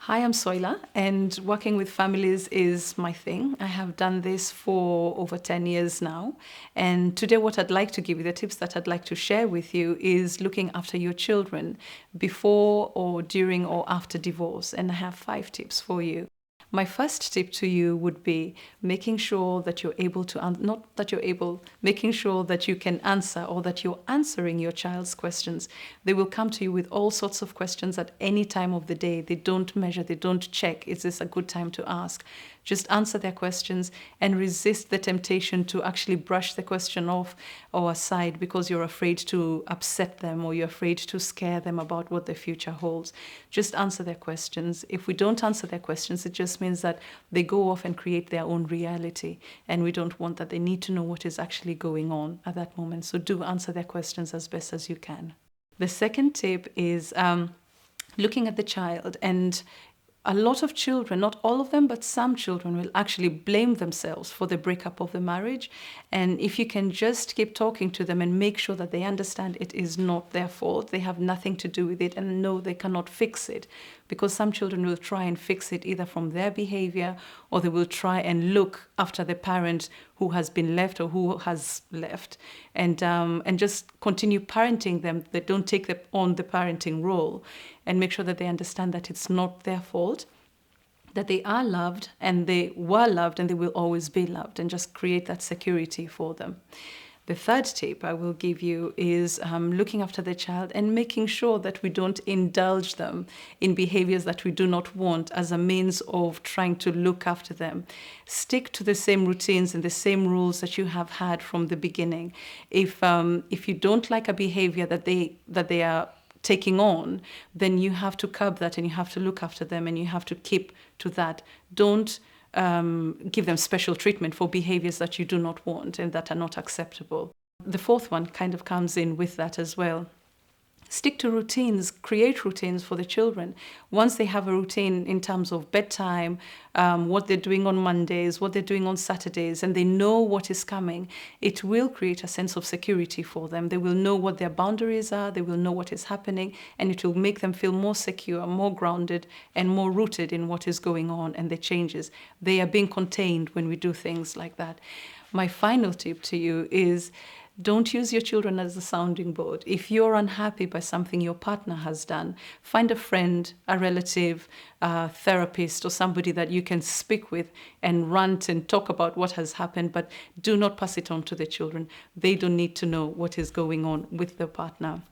Hi, I'm Soila, and working with families is my thing. I have done this for over 10 years now. And today, what I'd like to give you, the tips that I'd like to share with you, is looking after your children before or during or after divorce. And I have 5 tips for you. My first tip to you would be making sure that you're able to, not that you're able, making sure that you can answer or that you're answering your child's questions. They will come to you with all sorts of questions at any time of the day. They don't measure, they don't check, is this a good time to ask? Just answer their questions and resist the temptation to actually brush the question off or aside because you're afraid to upset them or you're afraid to scare them about what the future holds. Just answer their questions. If we don't answer their questions, it just means that they go off and create their own reality. And we don't want that. They need to know what is actually going on at that moment. So do answer their questions as best as you can. The second tip is looking at the child, and a lot of children, not all of them, but some children will actually blame themselves for the breakup of the marriage. And if you can just keep talking to them and make sure that they understand it is not their fault, they have nothing to do with it, and no, they cannot fix it. Because some children will try and fix it either from their behavior, or they will try and look after the parent who has been left or who has left, and just continue parenting them. They don't take on the parenting role, and make sure that they understand that it's not their fault, that they are loved and they were loved and they will always be loved, and just create that security for them. The third tip I will give you is looking after the child and making sure that we don't indulge them in behaviors that we do not want as a means of trying to look after them. Stick to the same routines and the same rules that you have had from the beginning. If you don't like a behavior that they are taking on, then you have to curb that and you have to look after them and you have to keep to that. Don't give them special treatment for behaviors that you do not want and that are not acceptable. The fourth one kind of comes in with that as well. Stick to routines, create routines for the children. Once they have a routine in terms of bedtime, what they're doing on Mondays, what they're doing on Saturdays, and they know what is coming, it will create a sense of security for them. They will know what their boundaries are, they will know what is happening, and it will make them feel more secure, more grounded, and more rooted in what is going on and the changes. They are being contained when we do things like that. My final tip to you is, don't use your children as a sounding board. If you're unhappy by something your partner has done, find a friend, a relative, a therapist, or somebody that you can speak with and rant and talk about what has happened, but do not pass it on to the children. They don't need to know what is going on with their partner.